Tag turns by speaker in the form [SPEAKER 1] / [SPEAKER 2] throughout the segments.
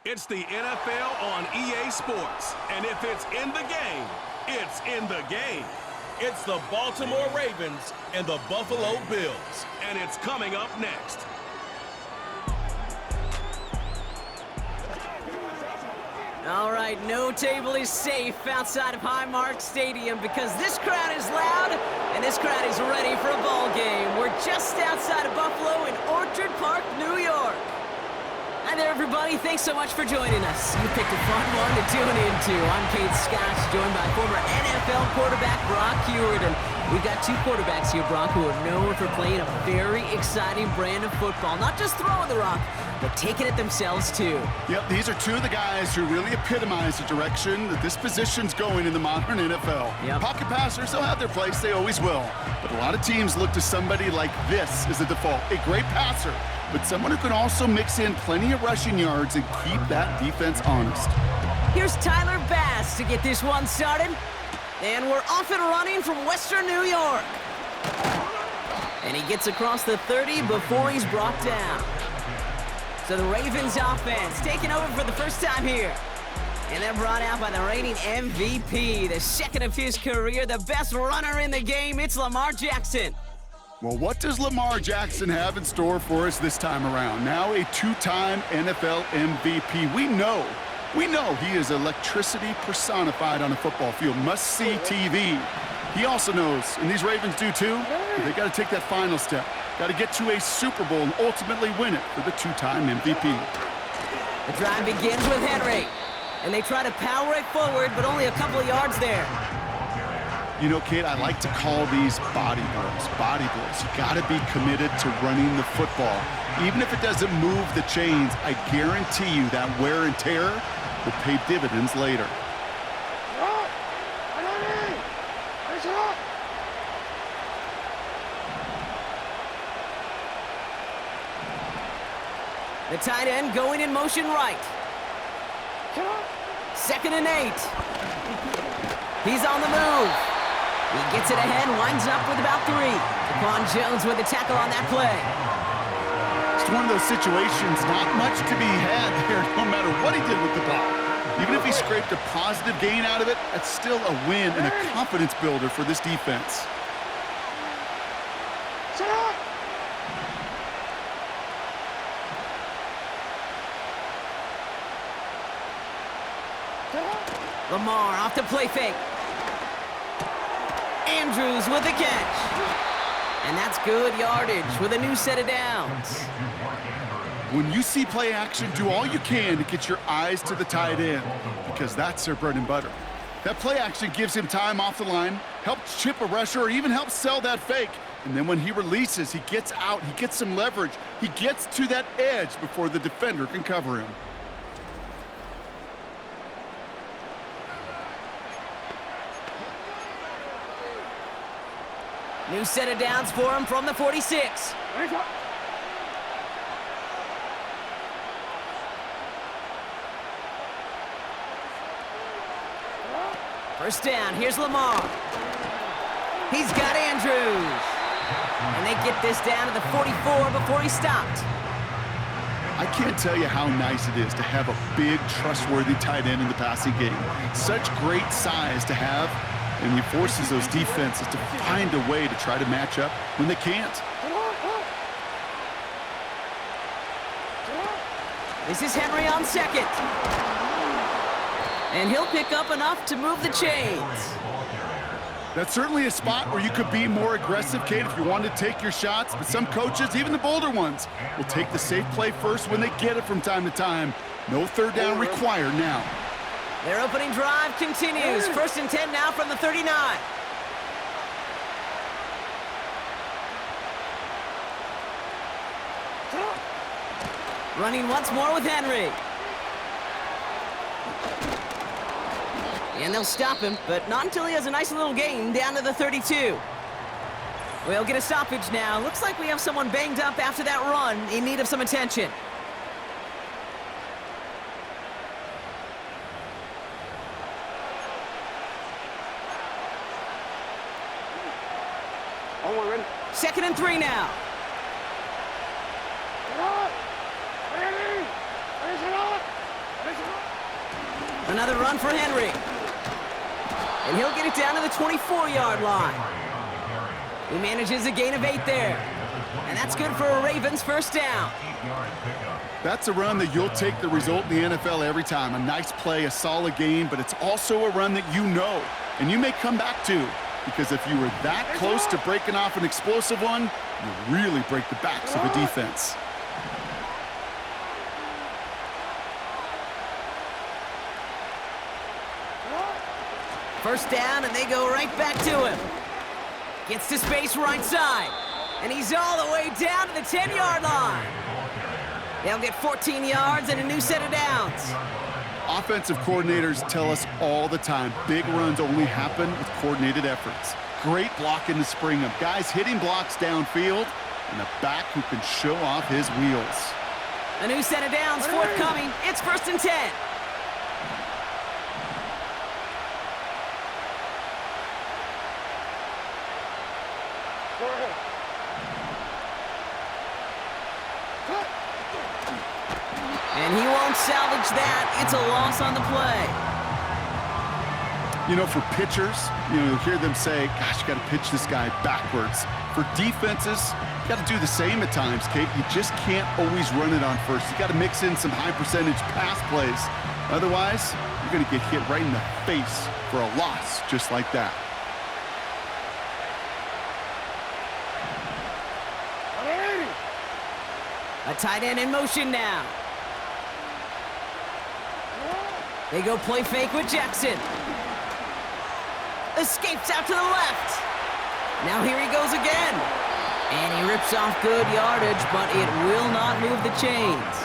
[SPEAKER 1] It's the NFL on EA Sports. And if it's in the game, it's in the game. It's the Baltimore Ravens and the Buffalo Bills. And it's coming up next.
[SPEAKER 2] All right, no table is safe outside of Highmark Stadium because this crowd is loud and this crowd is ready for a ball game. We're just outside of Buffalo in Orchard Park, New York. Hi there, everybody. Thanks so much for joining us. You picked a fun one to tune into. I'm Kate Scott, joined by former NFL quarterback Brock Heward. And we've got two quarterbacks here, Brock, who are known for playing a very exciting brand of football. Not just throwing the rock, but taking it themselves, too.
[SPEAKER 3] Yep, these are two of the guys who really epitomize the direction that this position's going in the modern NFL.
[SPEAKER 2] Yep.
[SPEAKER 3] Pocket passers, they'll have their place. They always will. But a lot of teams look to somebody like this as a default. A great passer, but someone who can also mix in plenty of rushing yards and keep that defense honest.
[SPEAKER 2] Here's Tyler Bass to get this one started. And we're off and running from Western New York. And he gets across the 30 before he's brought down. So the Ravens offense taking over for the first time here. And they're brought out by the reigning MVP, the second of his career, the best runner in the game. It's Lamar Jackson.
[SPEAKER 3] Well, what does Lamar Jackson have in store for us this time around? Now a two-time NFL MVP. We know he is electricity personified on a football field. Must-see TV. He also knows, and these Ravens do too, they got to take that final step. Got to get to a Super Bowl and ultimately win it for the two-time MVP.
[SPEAKER 2] The drive begins with Henry. And they try to power it forward, but only a couple of yards there.
[SPEAKER 3] You know, Kate, I like to call these body blows. Body blows. You got to be committed to running the football. Even if it doesn't move the chains, I guarantee you that wear and tear will pay dividends later.
[SPEAKER 2] The tight end going in motion right. 2nd and 8. He's on the move. He gets it ahead, winds up with about 3. Daquan Jones with the tackle on that play.
[SPEAKER 3] It's one of those situations, not much to be had there, no matter what he did with the ball. Even if he scraped a positive gain out of it, that's still a win and a confidence builder for this defense.
[SPEAKER 2] Lamar off the play fake. Andrews with the catch. And that's good yardage with a new set of downs.
[SPEAKER 3] When you see play action, do all you can to get your eyes to the tight end, because that's their bread and butter. That play action gives him time off the line, helps chip a rusher, or even helps sell that fake. And then when he releases, he gets out, he gets some leverage. He gets to that edge before the defender can cover him.
[SPEAKER 2] New set of downs for him from the 46. First down, here's Lamar. He's got Andrews. And they get this down to the 44 before he stopped.
[SPEAKER 3] I can't tell you how nice it is to have a big, trustworthy tight end in the passing game. Such great size to have. And he forces those defenses to find a way to try to match up when they can't.
[SPEAKER 2] This is Henry on 2nd. And he'll pick up enough to move the chains.
[SPEAKER 3] That's certainly a spot where you could be more aggressive, Kate, if you want to take your shots. But some coaches, even the bolder ones, will take the safe play first when they get it from time to time. No third down required now.
[SPEAKER 2] Their opening drive continues. 1st and 10 now from the 39. Running once more with Henry. And they'll stop him, but not until he has a nice little gain down to the 32. We'll get a stoppage now. Looks like we have someone banged up after that run in need of some attention. Second and 3 now. Another run for Henry. And he'll get it down to the 24-yard line. He manages a gain of 8 there. And that's good for a Ravens first down.
[SPEAKER 3] That's a run that you'll take the result in the NFL every time. A nice play, a solid game, but it's also a run that you know and you may come back to, because if you were that close to breaking off an explosive one, you really break the backs of a defense.
[SPEAKER 2] First down, and they go right back to him. Gets to space right side. And he's all the way down to the 10-yard line. They'll get 14 yards and a new set of downs.
[SPEAKER 3] Offensive coordinators tell us all the time, big runs only happen with coordinated efforts. Great block in the spring of guys hitting blocks downfield and a back who can show off his wheels.
[SPEAKER 2] A new set of downs forthcoming. It's 1st and 10. And he won't salvage that. It's a loss on the play.
[SPEAKER 3] You know, for pitchers, you'll hear them say, gosh, you got to pitch this guy backwards. For defenses, you got to do the same at times, Kate. You just can't always run it on first. You got to mix in some high-percentage pass plays. Otherwise, you're going to get hit right in the face for a loss just like that.
[SPEAKER 2] A tight end in motion now. They go play fake with Jackson. Escapes out to the left. Now here he goes again. And he rips off good yardage, but it will not move the chains.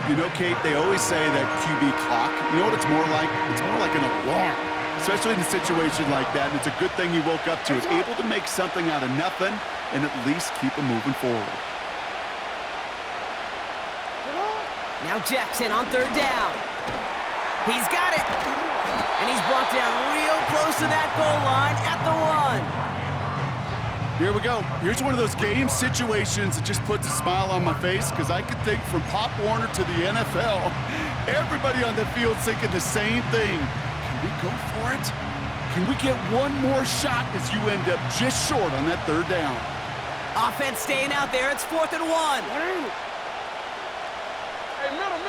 [SPEAKER 3] You know, Kate, they always say that QB clock, you know what it's more like? It's more like an alarm, especially in a situation like that. And it's a good thing you woke up to it, able to make something out of nothing and at least keep them moving forward.
[SPEAKER 2] Now Jackson on 3rd down. He's got it. And he's brought down real close to that goal line at the 1.
[SPEAKER 3] Here we go. Here's one of those game situations that just puts a smile on my face, because I could think from Pop Warner to the NFL, everybody on the field thinking the same thing. Can we go for it? Can we get one more shot as you end up just short on that 3rd down?
[SPEAKER 2] Offense staying out there. It's 4th and 1.
[SPEAKER 4] Hey, middle.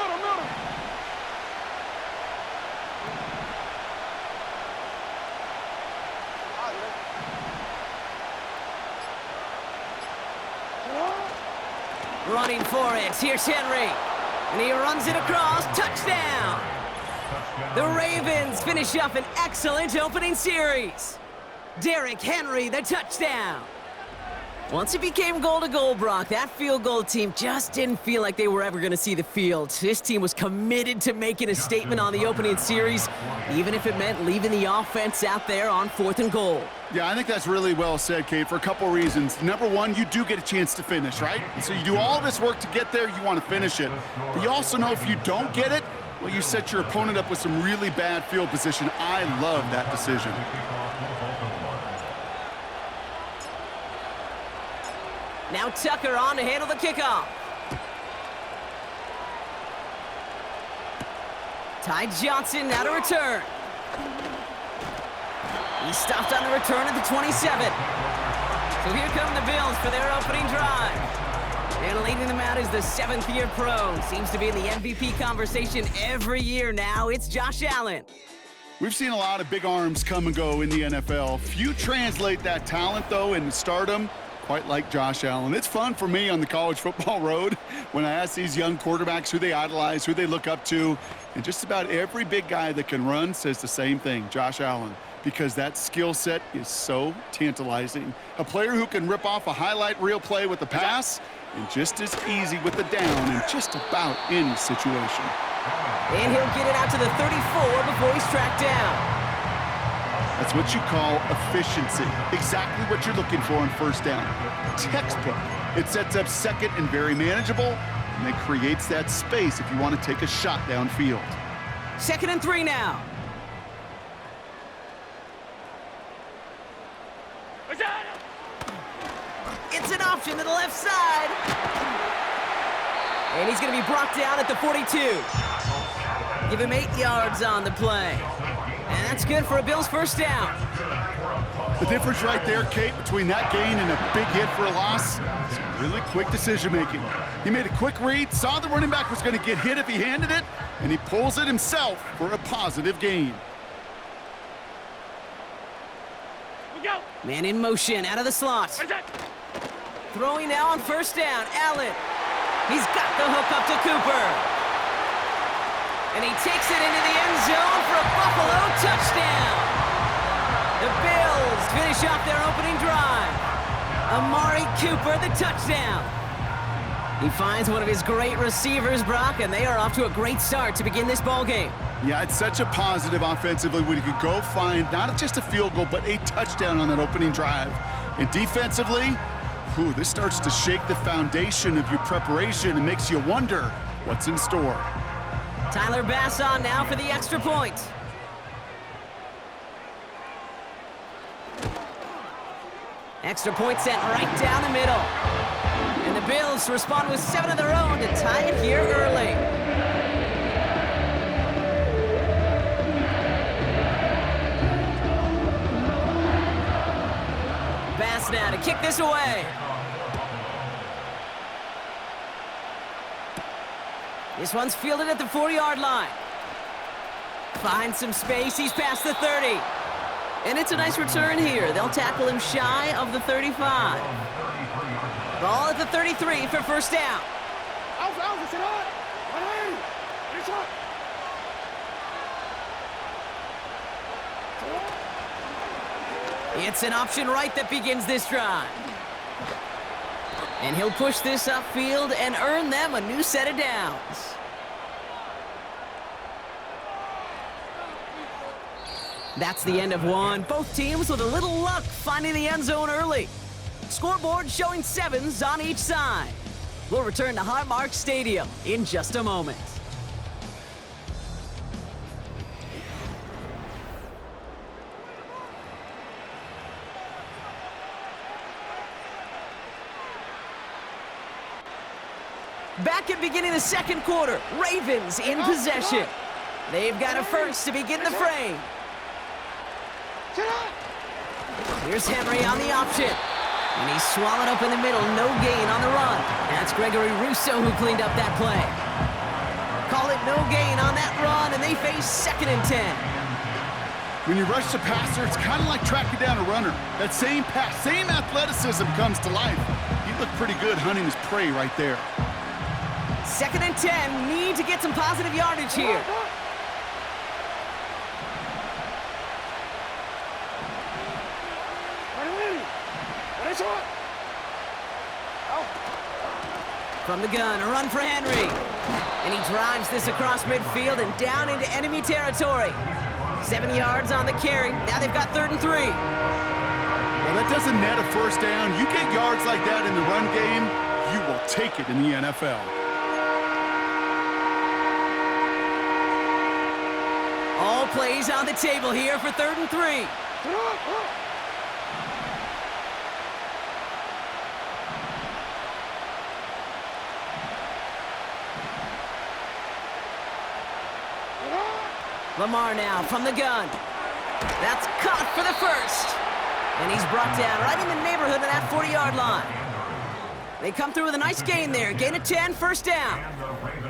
[SPEAKER 2] Running for it. Here's Henry. And he runs it across. Touchdown! The Ravens finish up an excellent opening series. Derrick Henry, the touchdown. Once it became goal-to-goal, Brock, that field goal team just didn't feel like they were ever going to see the field. This team was committed to making a statement on the opening series, even if it meant leaving the offense out there on 4th and goal.
[SPEAKER 3] Yeah, I think that's really well said, Kate, for a couple reasons. Number one, you do get a chance to finish, right? So you do all this work to get there, you want to finish it. But you also know if you don't get it, well, you set your opponent up with some really bad field position. I love that decision.
[SPEAKER 2] Now Tucker on to handle the kickoff. Ty Johnson now to return. He stopped on the return at the 27. So here come the Bills for their opening drive. And leading them out is the 7th-year pro. Seems to be in the MVP conversation every year now. It's Josh Allen.
[SPEAKER 3] We've seen a lot of big arms come and go in the NFL. Few translate that talent, though, into stardom, quite like Josh Allen. It's fun for me on the college football road when I ask these young quarterbacks who they idolize, who they look up to, and just about every big guy that can run says the same thing, Josh Allen, because that skill set is so tantalizing. A player who can rip off a highlight reel play with the pass and just as easy with the down in just about any situation.
[SPEAKER 2] And he'll get it out to the 34 before he's tracked down.
[SPEAKER 3] That's what you call efficiency. Exactly what you're looking for on 1st down. Textbook. It sets up 2nd and very manageable, and it creates that space if you want to take a shot downfield.
[SPEAKER 2] 2nd and 3 now. It's an option to the left side. And he's going to be brought down at the 42. give him 8 yards on the play. And that's good for a Bills first down.
[SPEAKER 3] The difference right there, Kate, between that gain and a big hit for a loss is really quick decision-making. He made a quick read, saw the running back was going to get hit if he handed it, and he pulls it himself for a positive gain.
[SPEAKER 2] Man in motion, out of the slot. Throwing now on first down, Allen. He's got the hook up to Cooper. And he takes it into the end zone for a Buffalo touchdown. The Bills finish off their opening drive. Amari Cooper, the touchdown. He finds one of his great receivers, Brock, and they are off to a great start to begin this ball game.
[SPEAKER 3] Yeah, it's such a positive offensively when you could go find not just a field goal, but a touchdown on that opening drive. And defensively, this starts to shake the foundation of your preparation and makes you wonder what's in store.
[SPEAKER 2] Tyler Bass on now for the extra point. Extra point sent right down the middle. And the Bills respond with 7 of their own to tie it here early. Bass now to kick this away. This one's fielded at the 40-yard line. Finds some space, he's past the 30. And it's a nice return here. They'll tackle him shy of the 35. Ball at the 33 for first down. It's an option right that begins this drive. And he'll push this upfield and earn them a new set of downs. That's the end of one. Both teams with a little luck finding the end zone early. Scoreboard showing 7s on each side. We'll return to Highmark Stadium in just a moment. Back at beginning of the second quarter, Ravens in possession. They've got a first to begin the frame. Here's Henry on the option. And he's swallowed up in the middle, no gain on the run. That's Gregory Rousseau who cleaned up that play. Call it no gain on that run, and they face 2nd and 10.
[SPEAKER 3] When you rush the passer, it's kind of like tracking down a runner. That same pass, same athleticism comes to life. He looked pretty good hunting his prey right there.
[SPEAKER 2] 2nd and 10, need to get some positive yardage here. From the gun, a run for Henry. And he drives this across midfield and down into enemy territory. 7 yards on the carry. Now they've got 3rd and 3.
[SPEAKER 3] Well, that doesn't net a first down. You get yards like that in the run game, you will take it in the NFL.
[SPEAKER 2] All plays on the table here for 3rd and 3. Lamar now from the gun. That's caught for the first. And he's brought down right in the neighborhood of that 40-yard line. They come through with a nice gain there. Gain of 10, first down.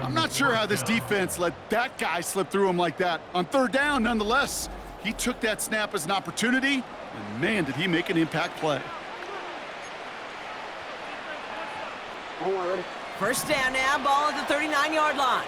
[SPEAKER 3] I'm not sure how this defense let that guy slip through him like that. On 3rd down, nonetheless, he took that snap as an opportunity, and man, did he make an impact play.
[SPEAKER 2] First down now, ball at the 39-yard line.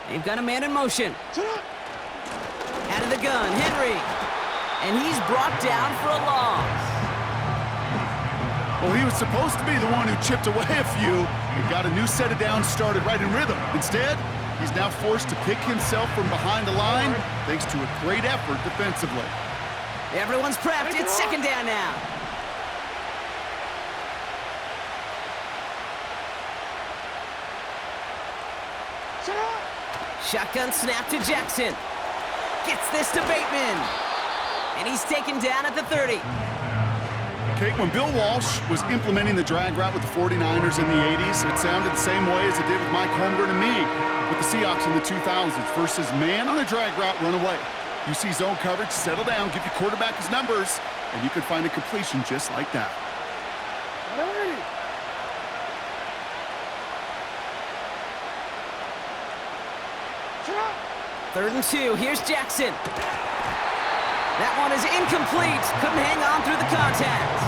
[SPEAKER 2] They've got a man in motion. Out of the gun, Henry. And he's brought down for a loss.
[SPEAKER 3] Well, he was supposed to be the one who chipped away a few and got a new set of downs started right in rhythm. Instead, he's now forced to pick himself from behind the line thanks to a great effort defensively.
[SPEAKER 2] Everyone's prepped. It's 2nd down now. Shotgun snap to Jackson. Gets this to Bateman. And he's taken down at the 30.
[SPEAKER 3] Kate, when Bill Walsh was implementing the drag route with the 49ers in the 80s, it sounded the same way as it did with Mike Holmgren and me with the Seahawks in the 2000s. Versus man on a drag route, run away. You see zone coverage, settle down, give your quarterback his numbers, and you can find a completion just like that.
[SPEAKER 2] Third and 2, here's Jackson. That one is incomplete. Couldn't hang on through the contact.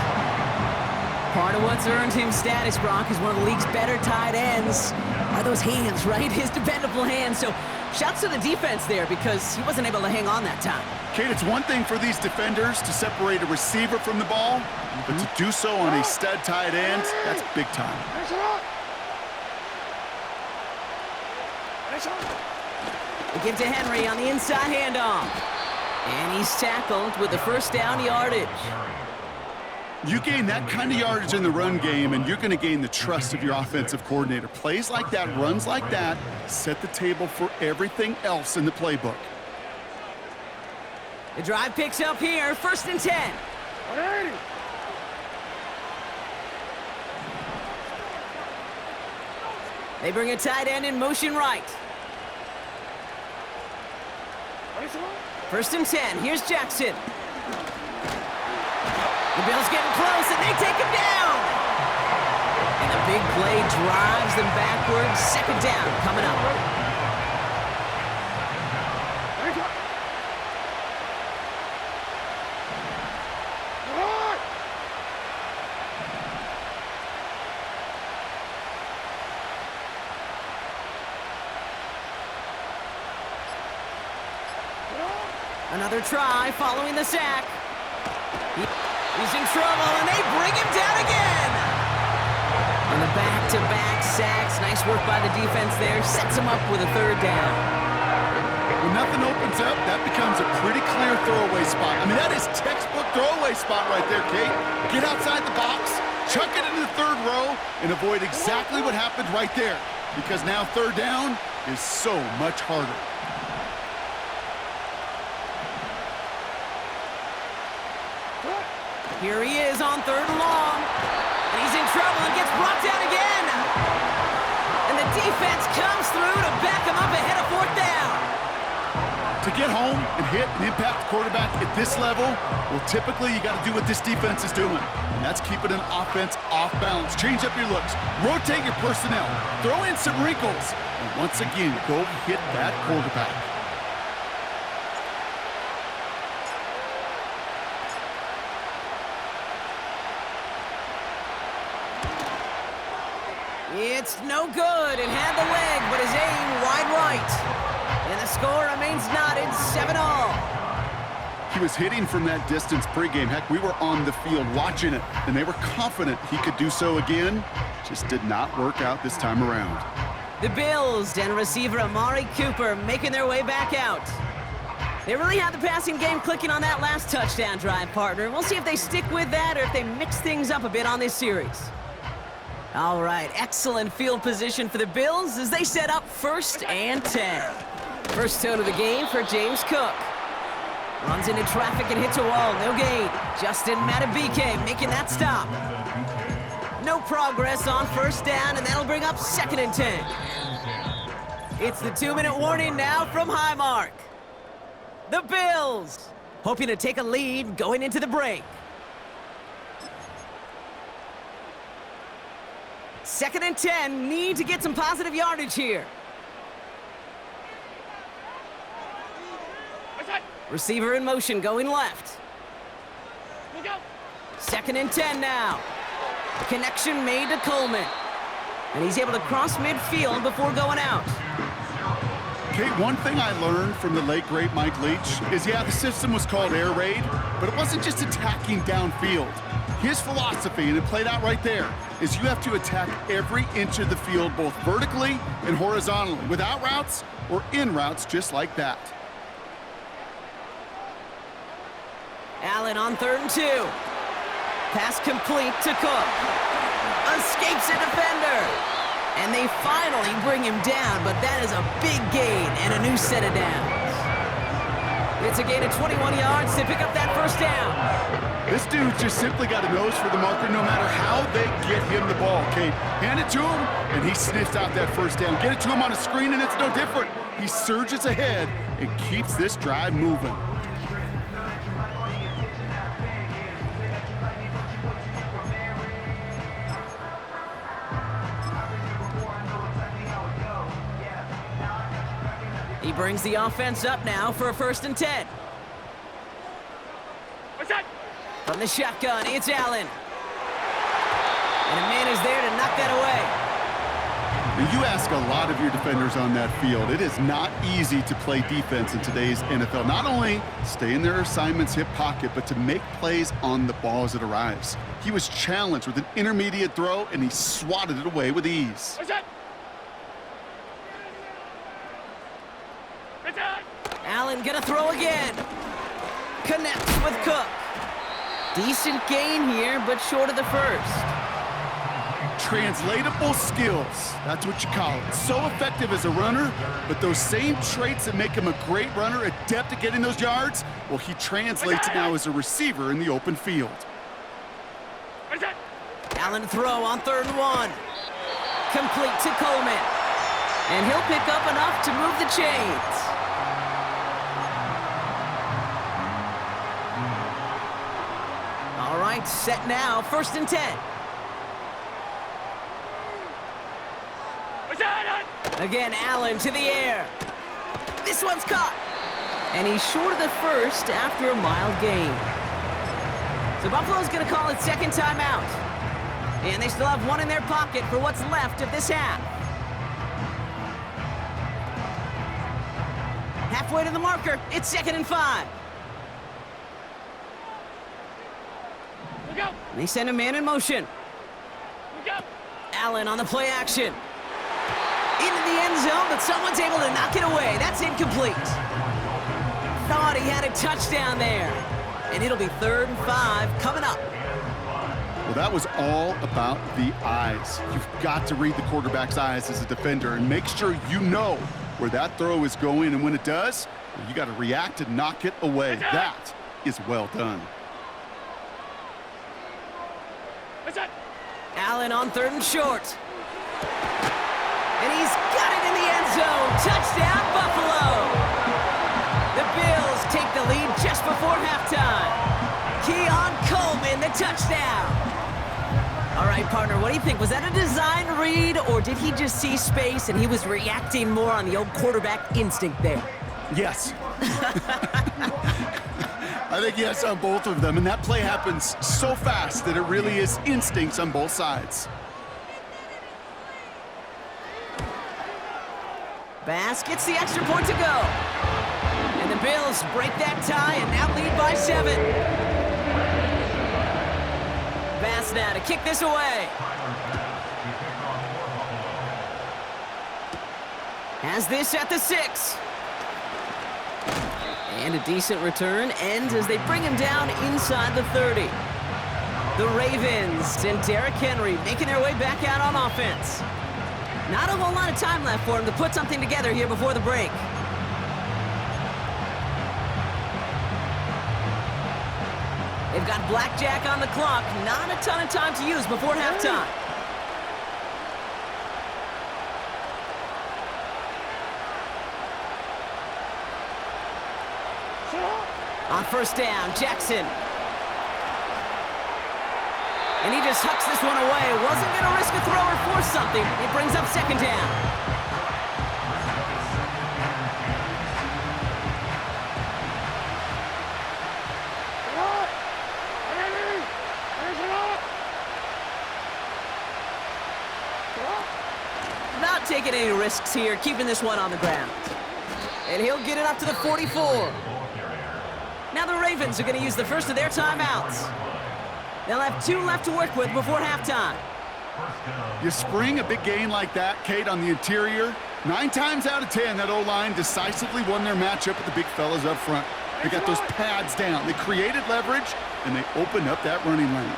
[SPEAKER 2] Part of what's earned him status, Brock, is one of the league's better tight ends. Are those hands, right? His dependable hands. So shouts to the defense there because he wasn't able to hang on that time.
[SPEAKER 3] Kate, it's one thing for these defenders to separate a receiver from the ball, but to do so on a stud tight end, that's big time.
[SPEAKER 2] They give to Henry on the inside handoff. And he's tackled with the first down yardage.
[SPEAKER 3] You gain that kind of yardage in the run game, and you're going to gain the trust of your offensive coordinator. Plays like that, runs like that, set the table for everything else in the playbook.
[SPEAKER 2] The drive picks up here, 1st and 10. They bring a tight end in motion right. 1st and 10, here's Jackson. The Bills getting close, and they take him down. And the big play drives them backwards. 2nd down coming up. Another try following the sack. He's in trouble, and they bring him down again. And the back-to-back sacks. Nice work by the defense there. Sets him up with a 3rd down.
[SPEAKER 3] When nothing opens up, that becomes a pretty clear throwaway spot. I mean, that is textbook throwaway spot right there, Kate. Get outside the box, chuck it into the 3rd row, and avoid exactly what happened right there. Because now 3rd down is so much harder.
[SPEAKER 2] Here he is on 3rd and long. And he's in trouble and gets brought down again. And the defense comes through to back him up ahead of 4th down.
[SPEAKER 3] To get home and hit and impact the quarterback at this level, well, typically you got to do what this defense is doing. And that's keeping an offense off balance. Change up your looks. Rotate your personnel. Throw in some wrinkles. And once again, go hit that quarterback.
[SPEAKER 2] It's no good. It had the leg, but his aim wide right. And the score remains knotted, 7-all.
[SPEAKER 3] He was hitting from that distance pregame. Heck, we were on the field watching it, and they were confident he could do so again. Just did not work out this time around.
[SPEAKER 2] The Bills and receiver Amari Cooper making their way back out. They really had the passing game clicking on that last touchdown drive, partner. We'll see if they stick with that or if they mix things up a bit on this series. All right, excellent field position for the Bills as they set up 1st and 10. First tone of the game for James Cook. Runs into traffic and hits a wall, no gain. Justin Matabike making that stop. No progress on 1st down, and that'll bring up 2nd and 10. It's the 2-minute warning now from Highmark. The Bills hoping to take a lead going into the break. 2nd and 10, need to get some positive yardage here. Receiver in motion, going left. 2nd and 10 now. Connection made to Coleman. And he's able to cross midfield before going out.
[SPEAKER 3] Kate, one thing I learned from the late, great Mike Leach is, yeah, the system was called air raid, but it wasn't just attacking downfield. His philosophy, and it played out right there, is you have to attack every inch of the field, both vertically and horizontally, without routes or in routes just like that.
[SPEAKER 2] Allen on 3rd and 2. Pass complete to Cook. Escapes a defender. And they finally bring him down, but that is a big gain and a new set of downs. It's a gain of 21 yards to pick up that first down.
[SPEAKER 3] This dude just simply got a nose for the marker no matter how they get him the ball, Kate. Hand it to him, and he sniffs out that first down. Get it to him on a screen, and it's no different. He surges ahead and keeps this drive moving.
[SPEAKER 2] He brings the offense up now for a 1st and 10.
[SPEAKER 4] What's that?
[SPEAKER 2] From the shotgun, it's Allen. And a man is there to knock that away.
[SPEAKER 3] You ask a lot of your defenders on that field. It is not easy to play defense in today's NFL. Not only stay in their assignment's hip pocket, but to make plays on the ball as it arrives. He was challenged with an intermediate throw, and he swatted it away with ease.
[SPEAKER 4] What's that?
[SPEAKER 2] Allen gonna throw again. Connects with Cook. Decent gain here, but short of the first.
[SPEAKER 3] Translatable skills, that's what you call it. So effective as a runner, but those same traits that make him a great runner, adept at getting those yards, well, he translates it now as a receiver in the open field.
[SPEAKER 2] Allen throw on 3rd and 1. Complete to Coleman. And he'll pick up enough to move the chains. All right, set now, 1st and 10. Again, Allen to the air. This one's caught. And he's short of the first after a mild gain. So Buffalo's going to call it 2nd timeout. And they still have one in their pocket for what's left of this half. Halfway to the marker, it's 2nd and 5. They send a man in motion. Allen on the play action. Into the end zone, but someone's able to knock it away. That's incomplete. Thought he had a touchdown there. And it'll be 3rd and 5 coming up.
[SPEAKER 3] Well, that was all about the eyes. You've got to read the quarterback's eyes as a defender and make sure you know where that throw is going. And when it does, you got to react and knock it away. That is well done.
[SPEAKER 2] Allen on 3rd and short. And he's got it in the end zone. Touchdown, Buffalo! The Bills take the lead just before halftime. Keon Coleman, the touchdown. All right, partner, what do you think? Was that a design read, or did he just see space and he was reacting more on the old quarterback instinct there?
[SPEAKER 3] Yes. I think yes on both of them, and that play happens so fast that it really is instincts on both sides.
[SPEAKER 2] Bass gets the extra point to go. And the Bills break that tie and now lead by 7. Bass now to kick this away. Has this at the 6. And a decent return ends as they bring him down inside the 30. The Ravens and Derrick Henry making their way back out on offense. Not a whole lot of time left for him to put something together here before the break. They've got blackjack on the clock. Not a ton of time to use before halftime. On 1st down, Jackson. And he just hucks this one away. Wasn't going to risk a throw or force something. It brings up 2nd down. Not taking any risks here, keeping this one on the ground. And he'll get it up to the 44. Now the Ravens are going to use the first of their timeouts. They'll have 2 left to work with before halftime.
[SPEAKER 3] You spring a big gain like that, Kate, on the interior. 9 times out of 10, that O-line decisively won their matchup with the big fellas up front. They got those pads down. They created leverage, and they opened up that running lane.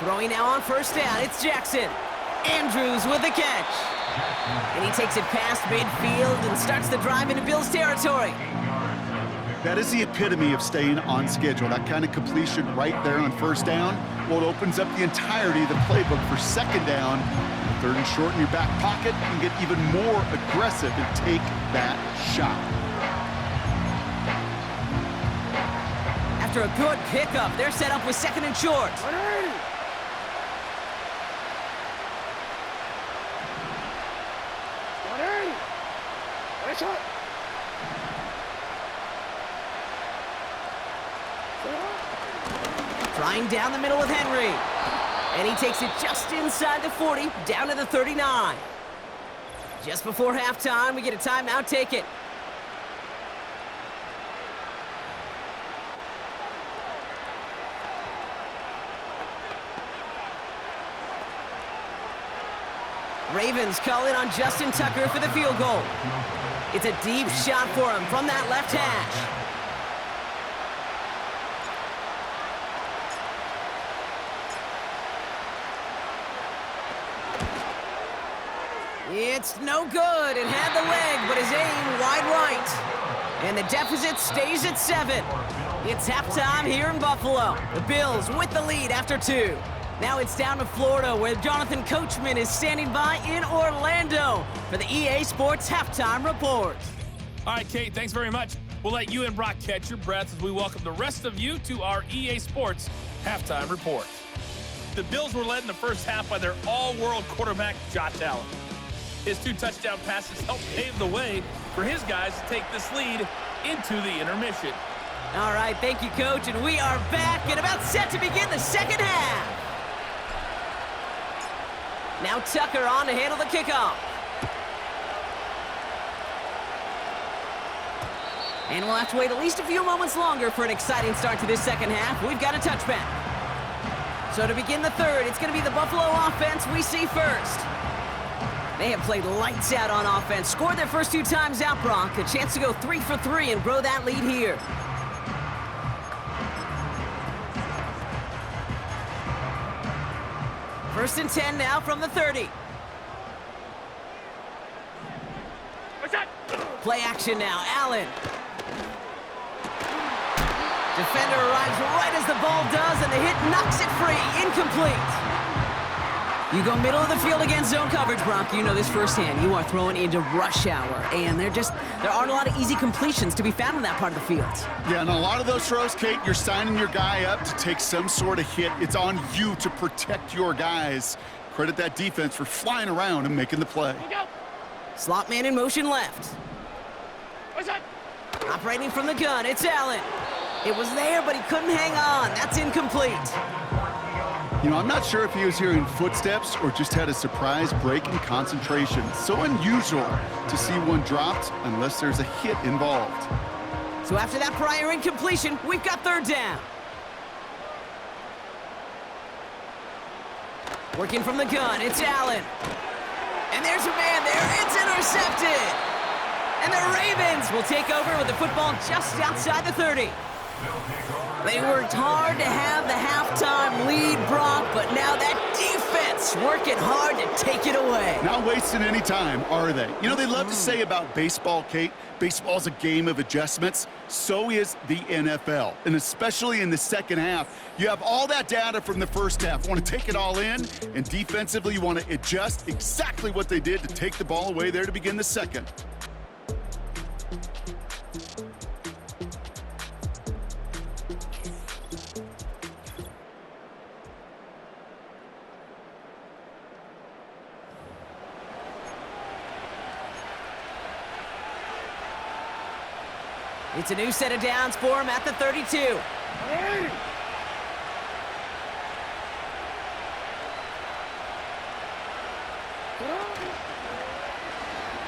[SPEAKER 2] Throwing now on first down, it's Jackson. Andrews with the catch. And he takes it past midfield and starts the drive into Bills territory.
[SPEAKER 3] That is the epitome of staying on schedule. That kind of completion right there on first down, well, it opens up the entirety of the playbook for second down. Third and short in your back pocket, you can get even more aggressive and take that shot.
[SPEAKER 2] After a good pickup, they're set up with second and short. Trying down the middle with Henry. And he takes it just inside the 40, down to the 39. Just before halftime, we get a timeout, take it. Ravens call in on Justin Tucker for the field goal. It's a deep shot for him from that left hash. It's no good. It had the leg, but his aim wide right. And the deficit stays at 7. It's halftime here in Buffalo. The Bills with the lead after 2. Now it's down to Florida, where Jonathan Coachman is standing by in Orlando for the EA Sports Halftime Report.
[SPEAKER 4] All right, Kate, thanks very much. We'll let you and Brock catch your breath as we welcome the rest of you to our EA Sports Halftime Report. The Bills were led in the first half by their all-world quarterback, Josh Allen. His 2 touchdown passes helped pave the way for his guys to take this lead into the intermission.
[SPEAKER 2] All right, thank you, Coach, and we are back and about set to begin the second half. Now Tucker on to handle the kickoff. And we'll have to wait at least a few moments longer for an exciting start to this second half. We've got a touchback. So to begin the third, it's going to be the Buffalo offense we see first. They have played lights out on offense, scored their first 2 times out, Brock. A chance to go 3 for 3 and grow that lead here. First and 10 now from the 30. Play action now, Allen. Defender arrives right as the ball does, and the hit knocks it free. Incomplete. You go middle of the field against zone coverage, Brock. You know this firsthand. You are throwing into rush hour, and there aren't a lot of easy completions to be found in that part of the field.
[SPEAKER 3] Yeah, and a lot of those throws, Kate, you're signing your guy up to take some sort of hit. It's on you to protect your guys. Credit that defense for flying around and making the play.
[SPEAKER 2] Slot man in motion left. Operating from the gun, it's Allen. It was there, but he couldn't hang on. That's incomplete.
[SPEAKER 3] You know, I'm not sure if he was hearing footsteps or just had a surprise break in concentration. So unusual to see one dropped unless there's a hit involved.
[SPEAKER 2] So after that prior incompletion, we've got third down. Working from the gun, it's Allen. And there's a man there. It's intercepted. And the Ravens will take over with the football just outside the 30. They worked hard to have the halftime lead, Brock, but now that defense working hard to take it away.
[SPEAKER 3] Not wasting any time, are they? You know, they love to say about baseball, Kate, baseball's a game of adjustments. So is the NFL, and especially in the second half. You have all that data from the first half. You want to take it all in, and defensively you want to adjust exactly what they did to take the ball away there to begin the second.
[SPEAKER 2] It's a new set of downs for him at the 32.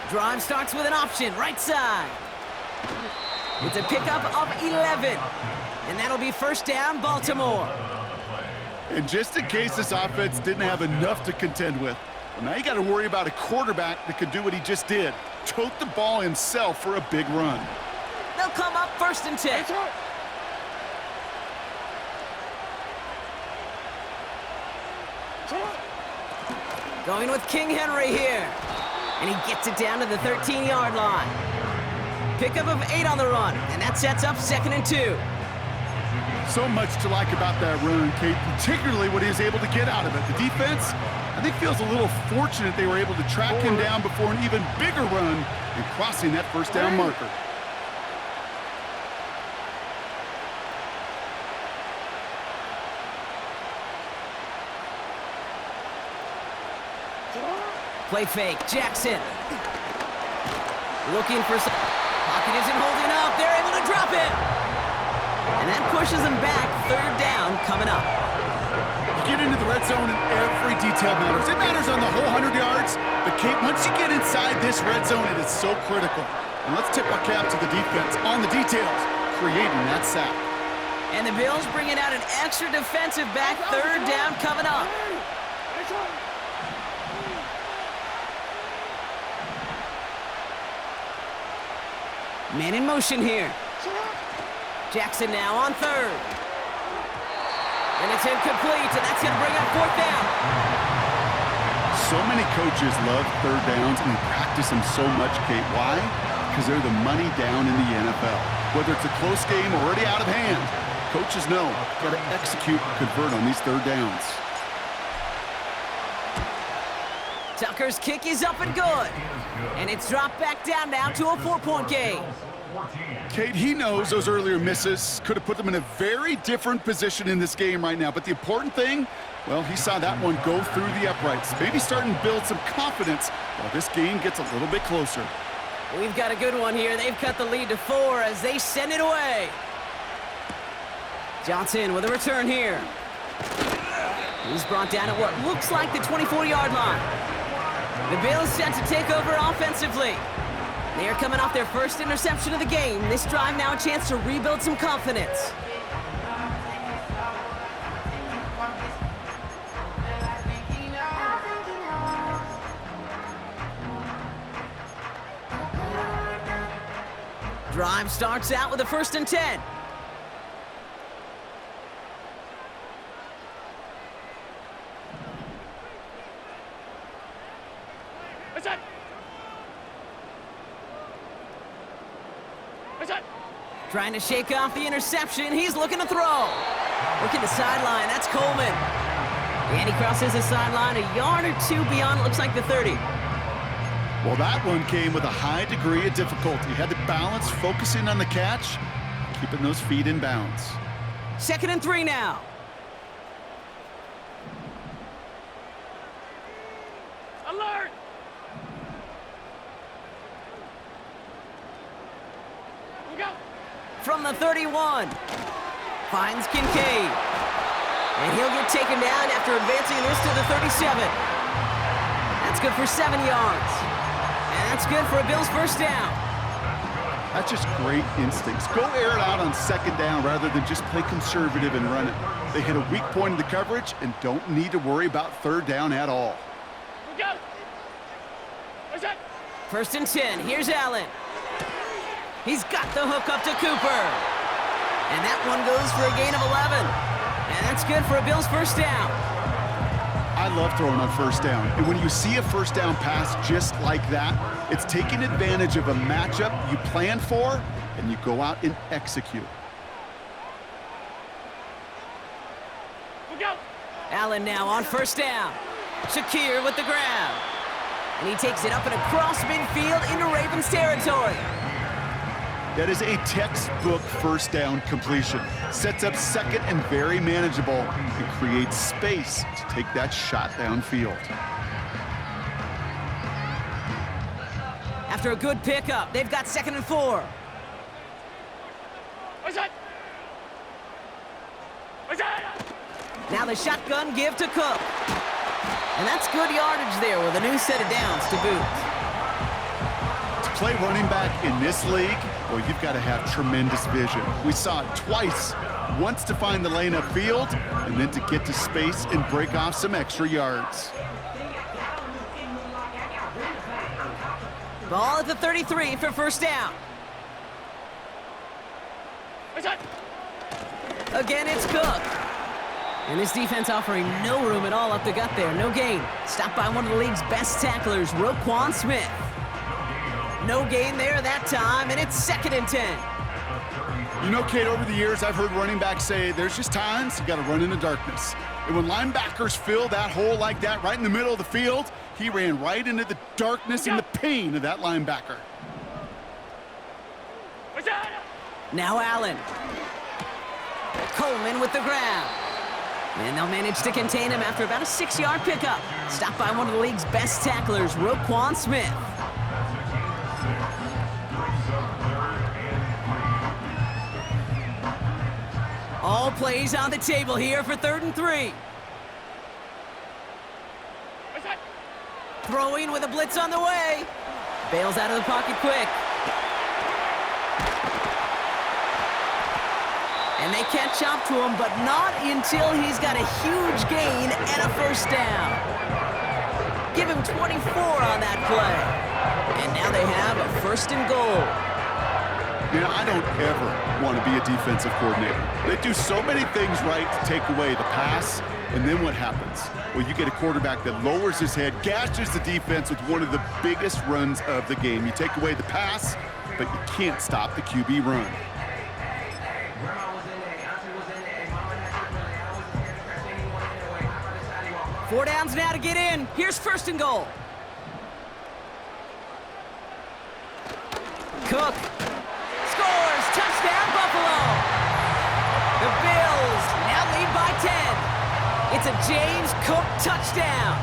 [SPEAKER 2] Drive starts with an option, right side. It's a pickup of 11. And that'll be first down, Baltimore.
[SPEAKER 3] And just in case this offense didn't have enough to contend with, well, now you got to worry about a quarterback that could do what he just did. Tote the ball himself for a big run.
[SPEAKER 2] They'll come up first and 10. Going with King Henry here. And he gets it down to the 13-yard line. Pickup of 8 on the run, and that sets up 2nd and 2.
[SPEAKER 3] So much to like about that run, Kate, particularly what he was able to get out of it. The defense, I think, feels a little fortunate they were able to track him down before an even bigger run and crossing that first down marker.
[SPEAKER 2] Play fake, Jackson. Looking for some... Pocket isn't holding up. They're able to drop it. And that pushes them back. 3rd down coming up.
[SPEAKER 3] You get into the red zone and every detail matters. It matters on the whole 100 yards. But, Kate, once you get inside this red zone, it is so critical. And let's tip our cap to the defense on the details, creating that sack.
[SPEAKER 2] And the Bills bringing out an extra defensive back. 3rd down coming up. Man in motion here. Jackson now on 3rd. And it's incomplete, and that's going to bring up 4th down.
[SPEAKER 3] So many coaches love 3rd downs, and they practice them so much, Kate. Why? Because they're the money down in the NFL. Whether it's a close game or already out of hand, coaches know, got to execute and convert on these 3rd downs.
[SPEAKER 2] Tucker's kick is up and good. And it's dropped back down now to a 4-point game.
[SPEAKER 3] Kate, he knows those earlier misses could have put them in a very different position in this game right now. But the important thing, well, he saw that one go through the uprights. Maybe starting to build some confidence while this game gets a little bit closer.
[SPEAKER 2] We've got a good one here. They've cut the lead to 4 as they send it away. Johnson with a return here. He's brought down at what looks like the 24-yard line. The Bills set to take over offensively. They are coming off their first interception of the game. This drive now a chance to rebuild some confidence. Drive starts out with a 1st and 10. Trying to shake off the interception. He's looking to throw. Looking to sideline. That's Coleman. And he crosses the sideline a yard or 2 beyond, looks like the 30.
[SPEAKER 3] Well, that one came with a high degree of difficulty. Had to balance focusing on the catch, keeping those feet in bounds.
[SPEAKER 2] 2nd and 3 now.
[SPEAKER 4] Alert! We go.
[SPEAKER 2] From the 31. Finds Kincaid. And he'll get taken down after advancing this to the 37. That's good for 7 yards. And that's good for a Bills 1st down.
[SPEAKER 3] That's just great instincts. Go air it out on 2nd down rather than just play conservative and run it. They hit a weak point in the coverage and don't need to worry about 3rd down at all.
[SPEAKER 4] We go. What's that?
[SPEAKER 2] 1st and 10. Here's Allen. He's got the hook up to Cooper. And that one goes for a gain of 11. And that's good for a Bills 1st down.
[SPEAKER 3] I love throwing on 1st down. And when you see a 1st down pass just like that, it's taking advantage of a matchup you plan for, and you go out and execute.
[SPEAKER 4] We go.
[SPEAKER 2] Allen now on 1st down. Shakir with the grab. And he takes it up and across midfield into Ravens territory.
[SPEAKER 3] That is a textbook 1st down completion. Sets up 2nd and very manageable and creates space to take that shot downfield.
[SPEAKER 2] After a good pickup, they've got 2nd and 4.
[SPEAKER 4] What's that? What's that?
[SPEAKER 2] Now the shotgun give to Cook. And that's good yardage there with a new set of downs to boot.
[SPEAKER 3] To play running back in this league, well, you've got to have tremendous vision. We saw it twice. Once to find the lane upfield, and then to get to space and break off some extra yards.
[SPEAKER 2] Ball at the 33 for 1st down.
[SPEAKER 4] What's that?
[SPEAKER 2] Again, it's Cook. And this defense offering no room at all up the gut there. No gain. Stopped by one of the league's best tacklers, Roquan Smith. No gain there that time, and it's 2nd and 10.
[SPEAKER 3] You know, Kate, over the years, I've heard running backs say there's just times you got to run in the darkness. And when linebackers fill that hole like that right in the middle of the field, he ran right into the darkness and the pain of that linebacker.
[SPEAKER 2] Now Allen. Coleman with the grab. And they'll manage to contain him after about a 6-yard pickup. Stopped by one of the league's best tacklers, Roquan Smith. All plays on the table here for 3rd and 3. Throwing with a blitz on the way. Bails out of the pocket quick. And they catch up to him, but not until he's got a huge gain and a 1st down. Give him 24 on that play. And now they have a 1st and goal.
[SPEAKER 3] You know, I don't ever want to be a defensive coordinator. They do so many things right to take away the pass, and then what happens? Well, you get a quarterback that lowers his head, gashes the defense with one of the biggest runs of the game. You take away the pass, but you can't stop the QB run.
[SPEAKER 2] Four downs now to get in. Here's 1st and goal. Cook scores. Touchdown, Buffalo. The Bills now lead by 10. It's a James Cook touchdown.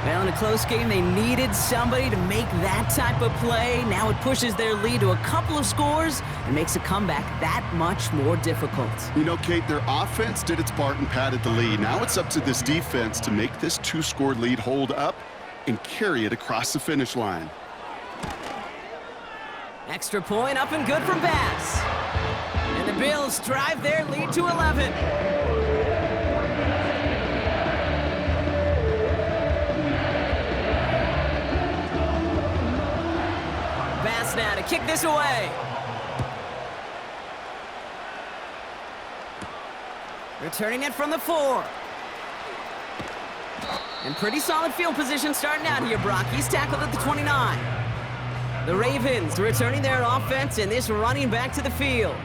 [SPEAKER 2] Well, in a close game, they needed somebody to make that type of play. Now it pushes their lead to a couple of scores and makes a comeback that much more difficult.
[SPEAKER 3] You know, Kate, their offense did its part and padded the lead. Now it's up to this defense to make this 2-score lead hold up and carry it across the finish line.
[SPEAKER 2] Extra point up and good from Bass. And the Bills drive their lead to 11. Bass now to kick this away. Returning it from the 4. And pretty solid field position starting out here, Brock. He's tackled at the 29. The Ravens returning their offense and this running back to the field.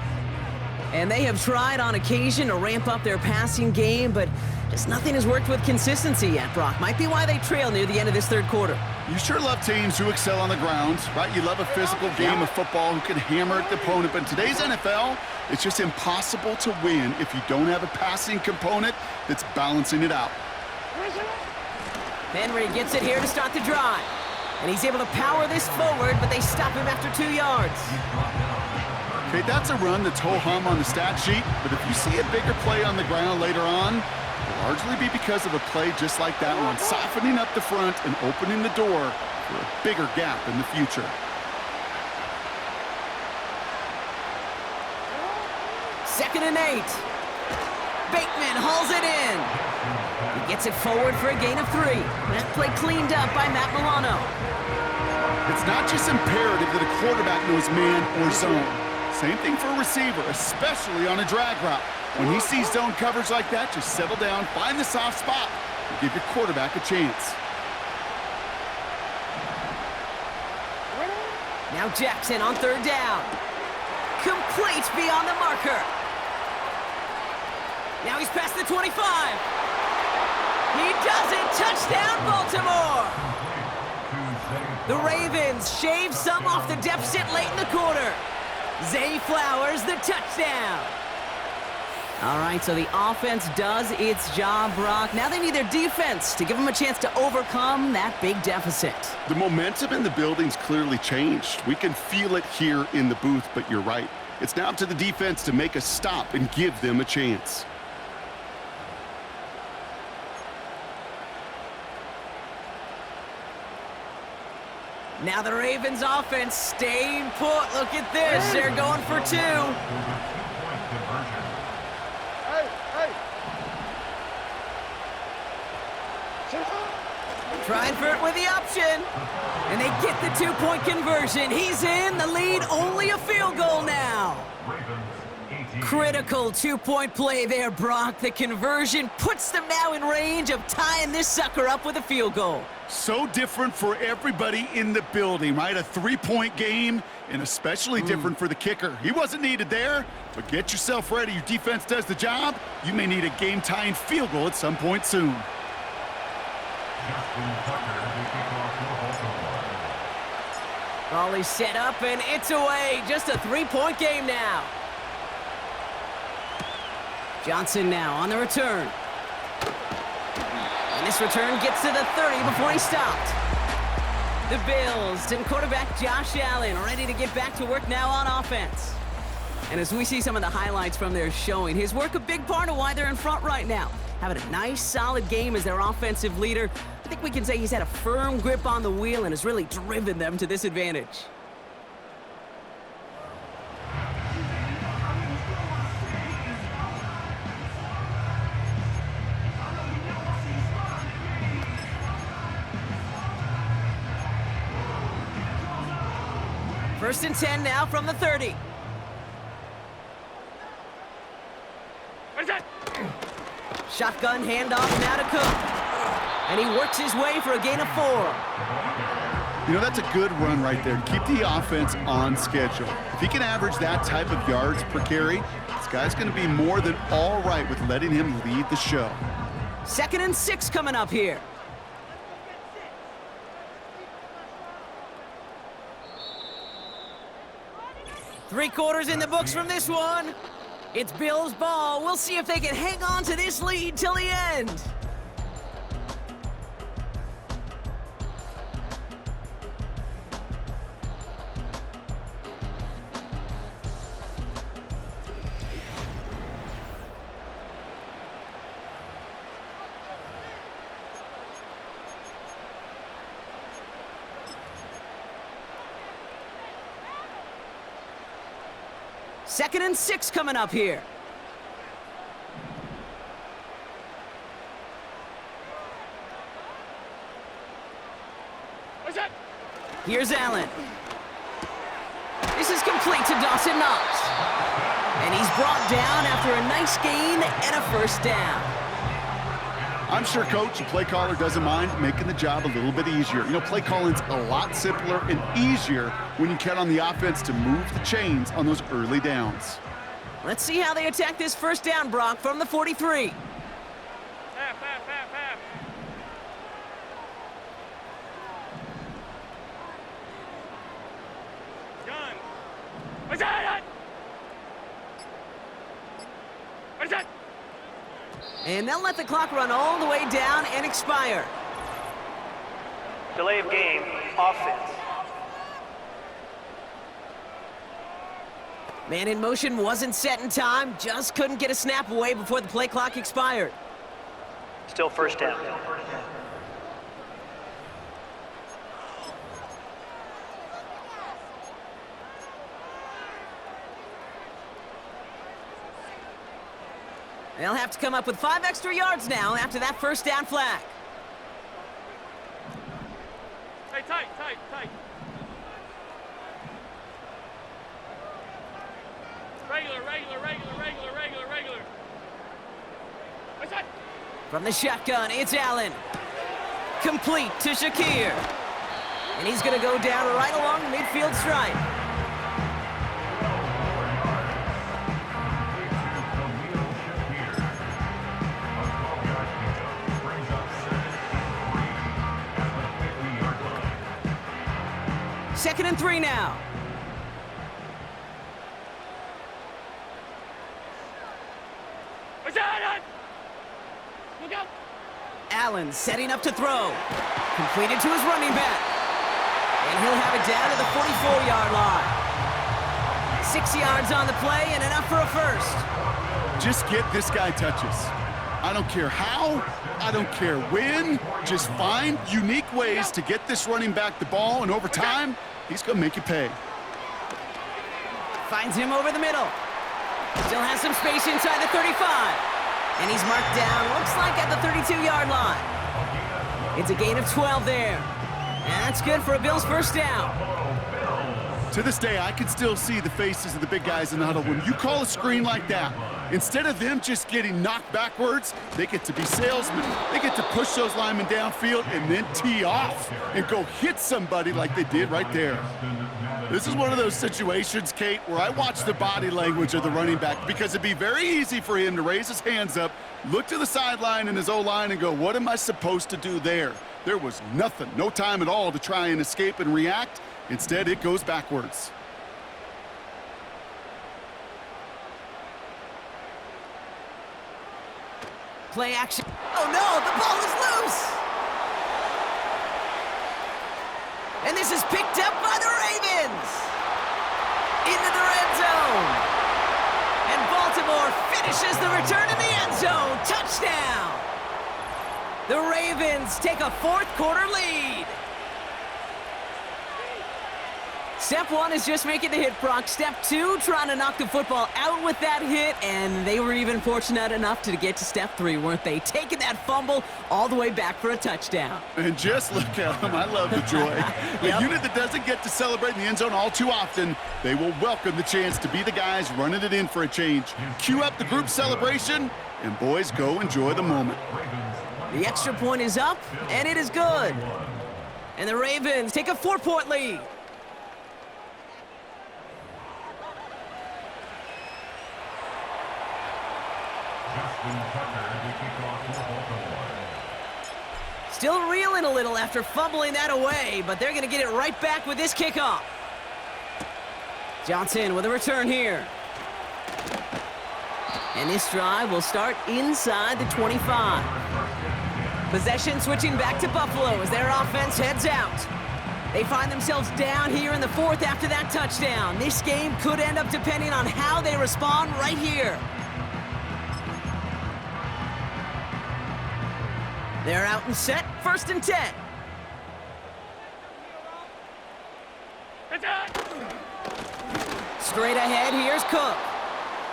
[SPEAKER 2] And they have tried on occasion to ramp up their passing game, but just nothing has worked with consistency yet, Brock. Might be why they trail near the end of this 3rd quarter.
[SPEAKER 3] You sure love teams who excel on the ground, right? You love a physical game of football who can hammer at the opponent, but in today's NFL, it's just impossible to win if you don't have a passing component that's balancing it out.
[SPEAKER 2] Henry gets it here to start the drive. And he's able to power this forward, but they stop him after 2 yards.
[SPEAKER 3] Okay, that's a run that's ho-hum on the stat sheet, but if you see a bigger play on the ground later on, it'll largely be because of a play just like that one, softening up the front and opening the door for a bigger gap in the future.
[SPEAKER 2] Second and 8. Bateman hauls it in. He gets it forward for a gain of 3. That play cleaned up by Matt Milano.
[SPEAKER 3] It's not just imperative that a quarterback knows man or zone. Same thing for a receiver, especially on a drag route. When he sees zone coverage like that, just settle down, find the soft spot, and give your quarterback a chance.
[SPEAKER 2] Now Jackson on 3rd down. Complete beyond the marker. Now he's past the 25. He does it. Touchdown, Baltimore. The Ravens shave some off the deficit late in the quarter. Zay Flowers, the touchdown. All right, so the offense does its job, Brock. Now they need their defense to give them a chance to overcome that big deficit.
[SPEAKER 3] The momentum in the building's clearly changed. We can feel it here in the booth, but you're right. It's now up to the defense to make a stop and give them a chance.
[SPEAKER 2] Now the Ravens offense staying put. Look at this. They're going for 2. Trying for it with the option. And they get the 2-point conversion. He's in. The lead, only a field goal now. Critical two-point play there, Brock. The conversion puts them now in range of tying this sucker up with a field goal.
[SPEAKER 3] So different for everybody in the building, right? A three-point game, and especially different for the kicker. He wasn't needed there, but get yourself ready. Your defense does the job. You may need a game-tying field goal at some point soon.
[SPEAKER 2] Volley set up, and it's away. Just a three-point game now. Johnson now on the return. And this return gets to the 30 before he stopped. The Bills and quarterback Josh Allen ready to get back to work now on offense. And as we see some of the highlights from their showing, his work a big part of why they're in front right now. Having a nice, solid game as their offensive leader. I think we can say he's had a firm grip on the wheel and has really driven them to this advantage. First and 10 now from the 30. Shotgun handoff now to Cook. And he works his way for a gain of 4.
[SPEAKER 3] You know, that's a good run right there. Keep the offense on schedule. If he can average that type of yards per carry, this guy's going to be more than all right with letting him lead the show.
[SPEAKER 2] 2nd and 6 coming up here. Three quarters in the books from this one. It's Bills ball. We'll see if they can hang on to this lead till the end. Second and 6 coming up here. Here's Allen. This is complete to Dawson Knox. And he's brought down after a nice gain and a first down.
[SPEAKER 3] I'm sure coach and play caller doesn't mind making the job a little bit easier. You know, play calling's a lot simpler and easier when you count on the offense to move the chains on those early downs.
[SPEAKER 2] Let's see how they attack this first down, Brock, from the 43.
[SPEAKER 5] Half. Gun. What's that? What's that?
[SPEAKER 2] And they'll let the clock run all the way down and expire.
[SPEAKER 6] Delay of game, offense.
[SPEAKER 2] Man in motion wasn't set in time, just couldn't get a snap away before the play clock expired.
[SPEAKER 6] Still first down.
[SPEAKER 2] They'll have to come up with 5 extra yards now after that first down flag.
[SPEAKER 5] Hey, tight. Regular. What's that?
[SPEAKER 2] From the shotgun, it's Allen. Complete to Shakir. And he's going to go down right along the midfield stripe. Second and 3 now.
[SPEAKER 5] What's that? Look out!
[SPEAKER 2] Allen setting up to throw. Completed to his running back. And he'll have it down to the 44-yard line. 6 yards on the play and enough for a first.
[SPEAKER 3] Just get this guy touches. I don't care how, I don't care when. Just find unique ways to get this running back the ball, and over time, he's going to make you pay.
[SPEAKER 2] Finds him over the middle. Still has some space inside the 35. And he's marked down, looks like at the 32-yard line. It's a gain of 12 there. And that's good for a Bills first down.
[SPEAKER 3] To this day, I can still see the faces of the big guys in the huddle. When you call a screen like that, instead of them just getting knocked backwards, they get to be salesmen. They get to push those linemen downfield and then tee off and go hit somebody like they did right there. This is one of those situations, Kate, where I watch the body language of the running back because it'd be very easy for him to raise his hands up, look to the sideline in his O-line and go, what am I supposed to do there? There was nothing, no time at all to try and escape and react. Instead, it goes backwards.
[SPEAKER 2] Play action. Oh no, the ball is loose! And this is picked up by the Ravens! Into the red zone! And Baltimore finishes the return in the end zone! Touchdown! The Ravens take a fourth quarter lead! Step one is just making the hit, Brock. Step two, trying to knock the football out with that hit, and they were even fortunate enough to get to step three, weren't they? Taking that fumble all the way back for a touchdown.
[SPEAKER 3] And just look at them. I love the joy. A unit that doesn't get to celebrate in the end zone all too often, they will welcome the chance to be the guys running it in for a change. Cue up the group celebration, and boys, go enjoy the moment.
[SPEAKER 2] The extra point is up, and it is good. And the Ravens take a 4-point lead. Still reeling a little after fumbling that away, but they're going to get it right back with this kickoff. Johnson with a return here. And this drive will start inside the 25. Possession switching back to Buffalo as their offense heads out. They find themselves down here in the fourth after that touchdown. This game could end up depending on how they respond right here. They're out and set, 1st and 10. Straight ahead, here's Cook.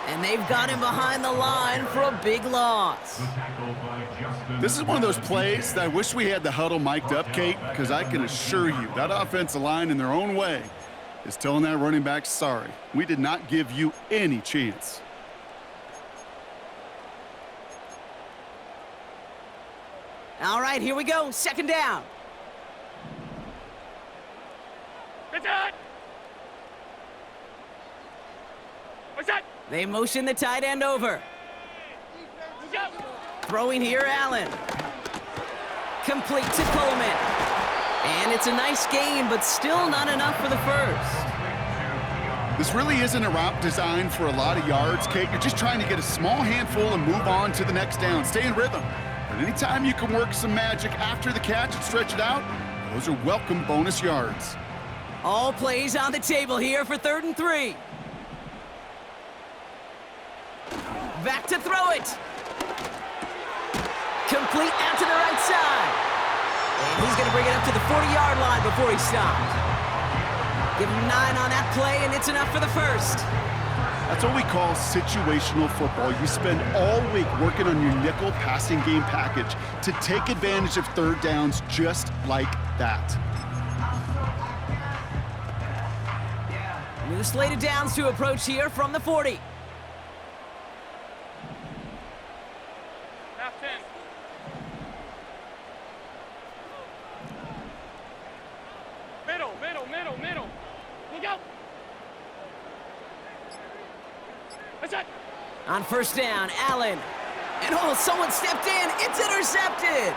[SPEAKER 2] And they've got him behind the line for a big loss.
[SPEAKER 3] This is one of those plays that I wish we had the huddle mic'd up, Kate, because I can assure you that offensive line in their own way is telling that running back, sorry, we did not give you any chance.
[SPEAKER 2] All right, here we go. 2nd down. They motion the tight end over. Throwing here, Allen. Complete to Coleman. And it's a nice gain, but still not enough for the first.
[SPEAKER 3] This really isn't a route designed for a lot of yards, Kate. You're just trying to get a small handful and move on to the next down. Stay in rhythm. But anytime you can work some magic after the catch and stretch it out, those are welcome bonus yards.
[SPEAKER 2] All plays on the table here for 3rd and 3. Back to throw it. Complete out to the right side. And he's going to bring it up to the 40-yard line before he stopped. Give him 9 on that play, and it's enough for the first.
[SPEAKER 3] That's what we call situational football. You spend all week working on your nickel passing game package to take advantage of 3rd downs just like that.
[SPEAKER 2] New slated downs to approach here from the 40.
[SPEAKER 5] Half 10. Middle. Look out. What's that?
[SPEAKER 2] On 1st down, Allen. And oh, someone stepped in. It's intercepted.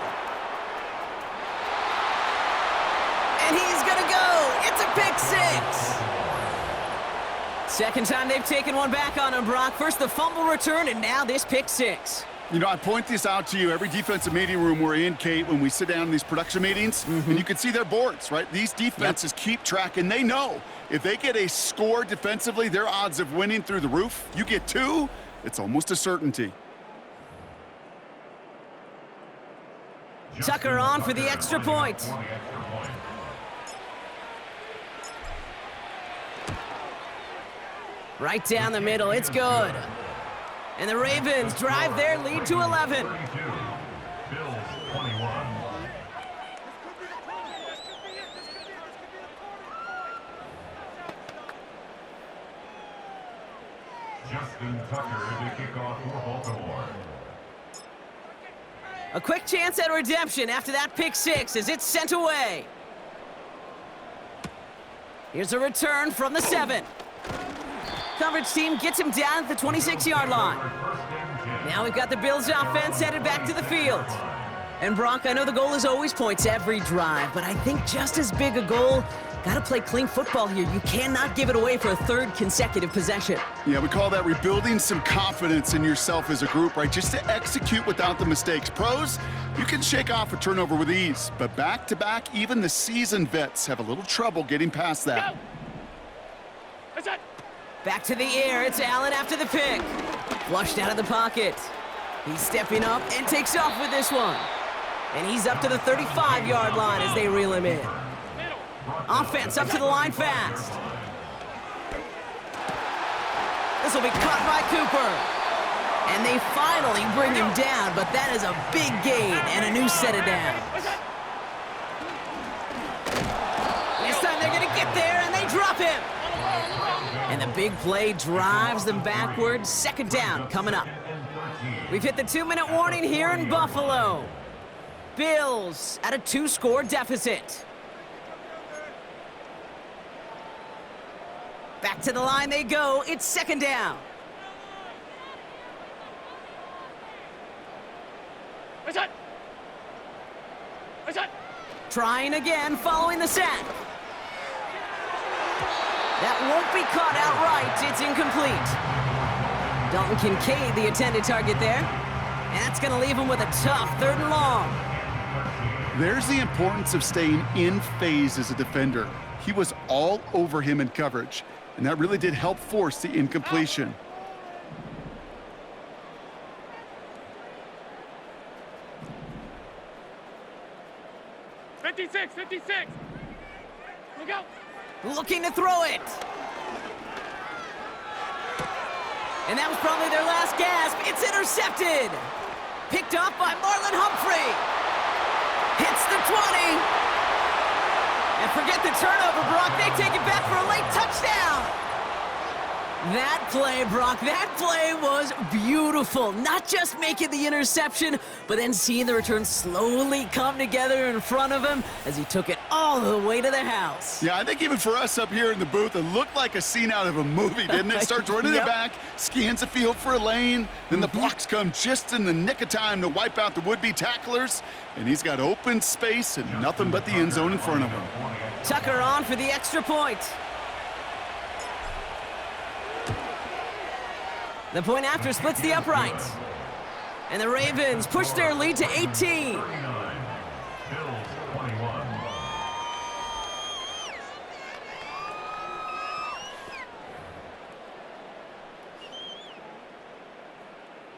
[SPEAKER 2] And he's going to go. It's a pick 6. Second time they've taken one back on him, Brock. First the fumble return, and now this pick 6.
[SPEAKER 3] You know, I point this out to you every defensive meeting room we're in, Kate, when we sit down in these production meetings, and you can see their boards, right? These defenses keep track, and they know if they get a score defensively, their odds of winning through the roof. You get 2, it's almost a certainty.
[SPEAKER 2] Tucker on for the extra point. Right down the middle, it's good. And the Ravens drive their lead to 11.
[SPEAKER 7] Justin Tucker to kick off for Baltimore.
[SPEAKER 2] A quick chance at redemption after that pick six as it's sent away. Here's a return from the 7. Coverage team gets him down at the 26-yard line. Now we've got the Bills offense headed back to the field. And Brock, I know the goal is always points every drive, but I think just as big a goal, gotta play clean football here. You cannot give it away for a third consecutive possession.
[SPEAKER 3] Yeah, we call that rebuilding some confidence in yourself as a group, right? Just to execute without the mistakes. Pros, you can shake off a turnover with ease, but back-to-back, even the seasoned vets have a little trouble getting past that.
[SPEAKER 5] That's it.
[SPEAKER 2] Back to the air, it's Allen after the pick. Flushed out of the pocket. He's stepping up and takes off with this one. And he's up to the 35-yard line as they reel him in. Offense up to the line fast. This will be caught by Cooper. And they finally bring him down, but that is a big gain and a new set of downs. This time they're going to get there, and they drop him. And the big play drives them backwards. Second down coming up. We've hit the 2-minute warning here in Buffalo. Bills at a 2-score deficit. Back to the line they go. It's second down.
[SPEAKER 5] That's it. That's it.
[SPEAKER 2] Trying again following the sack. That won't be caught outright. It's incomplete. Dalton Kincaid, the intended target there. And that's going to leave him with a tough 3rd and long.
[SPEAKER 3] There's the importance of staying in phase as a defender. He was all over him in coverage, and that really did help force the incompletion.
[SPEAKER 5] '56. Look out.
[SPEAKER 2] Looking to throw it. And that was probably their last gasp. It's intercepted. Picked off by Marlon Humphrey. Hits the 20. And forget the turnover, Brock. They take it back for a late touchdown. That play, Brock, that play was beautiful. Not just making the interception, but then seeing the return slowly come together in front of him as he took it all the way to the house.
[SPEAKER 3] Yeah, I think even for us up here in the booth, it looked like a scene out of a movie, didn't it? Starts running it back, scans the field for a lane, then the blocks come just in the nick of time to wipe out the would-be tacklers, and he's got open space and nothing but the end zone in front of him.
[SPEAKER 2] Tucker on for the extra point. The point after splits the uprights. And the Ravens push their lead to 18.
[SPEAKER 7] Bills 21.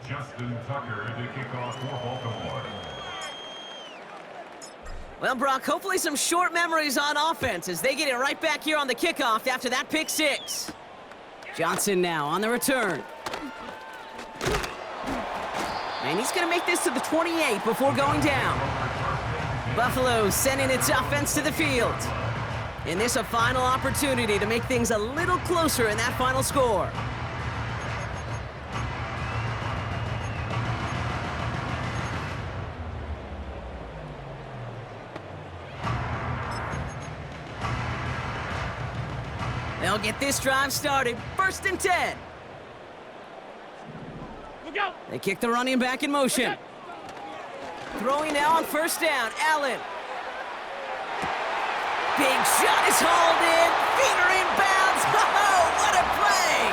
[SPEAKER 7] Justin Tucker to kick off for Baltimore.
[SPEAKER 2] Well, Brock, hopefully some short memories on offense as they get it right back here on the kickoff after that pick six. Johnson now on the return. And he's going to make this to the 28 before going down. Buffalo sending its offense to the field. And this a final opportunity to make things a little closer in that final score. They'll get this drive started. 1st and 10.
[SPEAKER 5] Look out.
[SPEAKER 2] They kick the running back in motion. Throwing now on 1st down. Allen. Big shot is hauled in. Feet are inbounds. Oh, what a play.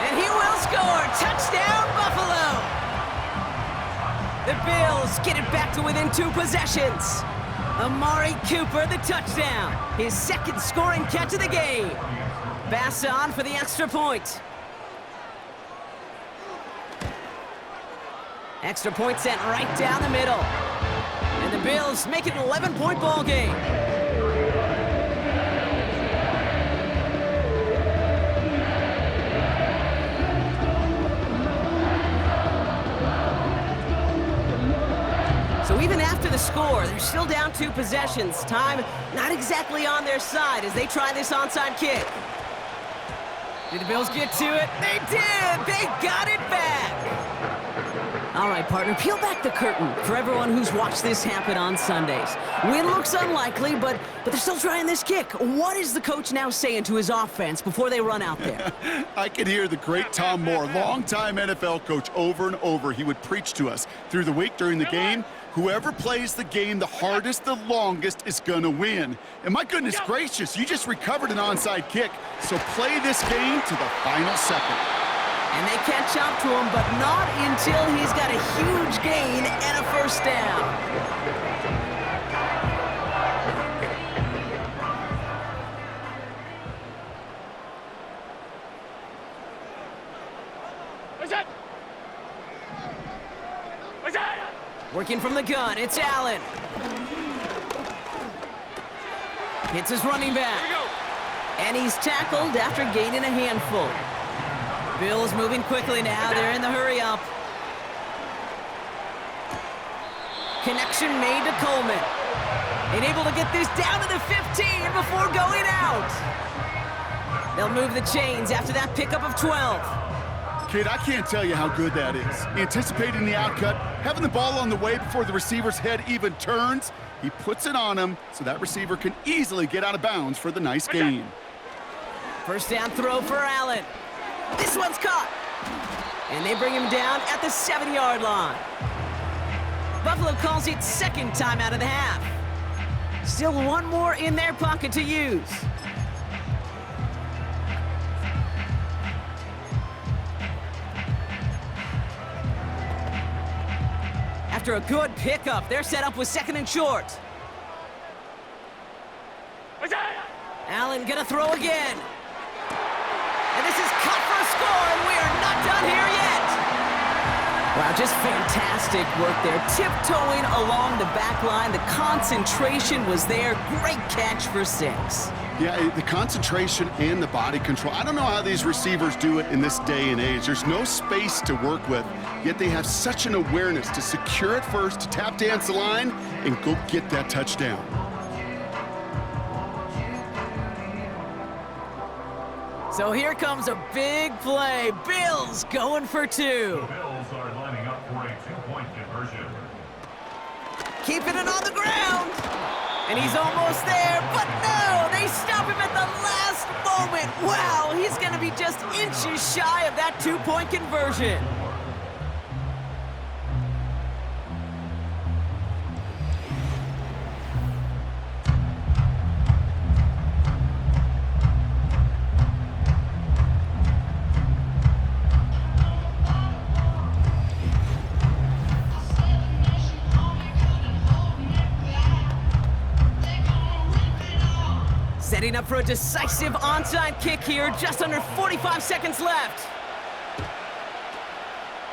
[SPEAKER 2] And he will score. Touchdown, Buffalo. The Bills get it back to within 2 possessions. Amari Cooper, the touchdown. His 2nd scoring catch of the game. Bass on for the extra point. Extra point sent right down the middle. And the Bills make it an 11-point ball game. So even after the score, they're still down 2 possessions. Time not exactly on their side as they try this onside kick. Did the Bills get to it? They did! They got it back! All right, partner, peel back the curtain for everyone who's watched this happen on Sundays. Win looks unlikely, but they're still trying this kick. What is the coach now saying to his offense before they run out there?
[SPEAKER 3] I can hear the great Tom Moore, longtime NFL coach, over and over. He would preach to us through the week during the game. Whoever plays the game the hardest, the longest, is gonna win. And my goodness gracious, you just recovered an onside kick. So play this game to the final second.
[SPEAKER 2] And they catch up to him, but not until he's got a huge gain and a first down. Working from the gun, it's Allen. Hits his running back. And he's tackled after gaining a handful. Bills moving quickly now. They're in the hurry up. Connection made to Coleman. And able to get this down to the 15 before going out. They'll move the chains after that pickup of 12.
[SPEAKER 3] Kid, I can't tell you how good that is. Anticipating the outcut, having the ball on the way before the receiver's head even turns. He puts it on him so that receiver can easily get out of bounds for the nice gain.
[SPEAKER 2] First down throw for Allen. This one's caught. And they bring him down at the 7-yard line. Buffalo calls it second time out of the half. Still one more in their pocket to use. After a good pickup, they're set up with second and short. Allen gonna throw again. And this is cut for a score, and we are not done here yet. Wow, just fantastic work there. Tiptoeing along the back line. The concentration was there. Great catch for 6.
[SPEAKER 3] Yeah, the concentration and the body control. I don't know how these receivers do it in this day and age. There's no space to work with, yet they have such an awareness to secure it first, to tap dance the line, and go get that touchdown.
[SPEAKER 2] So here comes a big play. Bills going for 2.
[SPEAKER 7] The Bills are lining up for a 2-point conversion.
[SPEAKER 2] Keeping it on the ground. And he's almost there, but no! They stop him at the last moment. Wow, he's going to be just inches shy of that 2-point conversion. Setting up for a decisive onside kick here, just under 45 seconds left.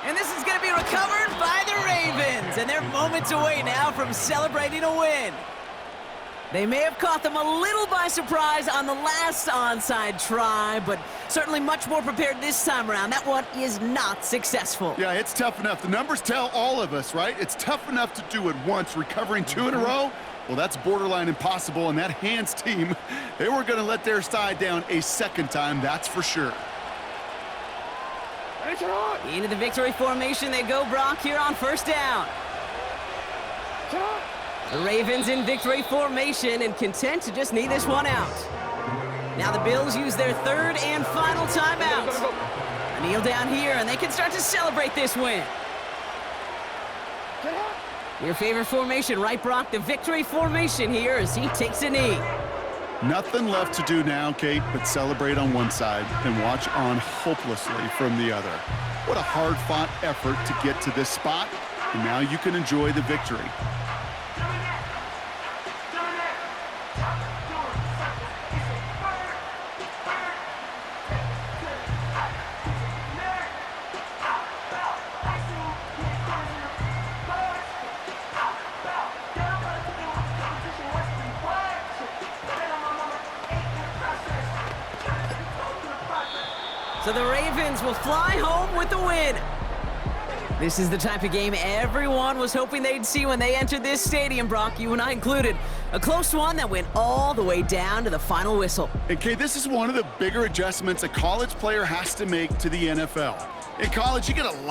[SPEAKER 2] And this is going to be recovered by the Ravens, and they're moments away now from celebrating a win. They may have caught them a little by surprise on the last onside try, but certainly much more prepared this time around. That one is not successful.
[SPEAKER 3] Yeah, it's tough enough. The numbers tell all of us, right? It's tough enough to do it once. Recovering 2 in a row, well, that's borderline impossible, and that Hands team, they were going to let their side down a second time, that's for sure.
[SPEAKER 2] Into the victory formation they go, Brock, here on first down. The Ravens in victory formation and content to just knee this one out. Now the Bills use their third and final timeout. Kneel down here, and they can start to celebrate this win. Your favorite formation, right, Brock? The victory formation here as he takes a knee.
[SPEAKER 3] Nothing left to do now, Kate, but celebrate on one side and watch on hopelessly from the other. What a hard-fought effort to get to this spot, and now you can enjoy the victory. So the Ravens will fly home with the win.
[SPEAKER 2] This is the type of game everyone was hoping they'd see when they entered this stadium, Brock, you and I included. A close one that went all the way down to the final whistle.
[SPEAKER 3] And Kay, this is one of the bigger adjustments a college player has to make to the NFL. In college, you get a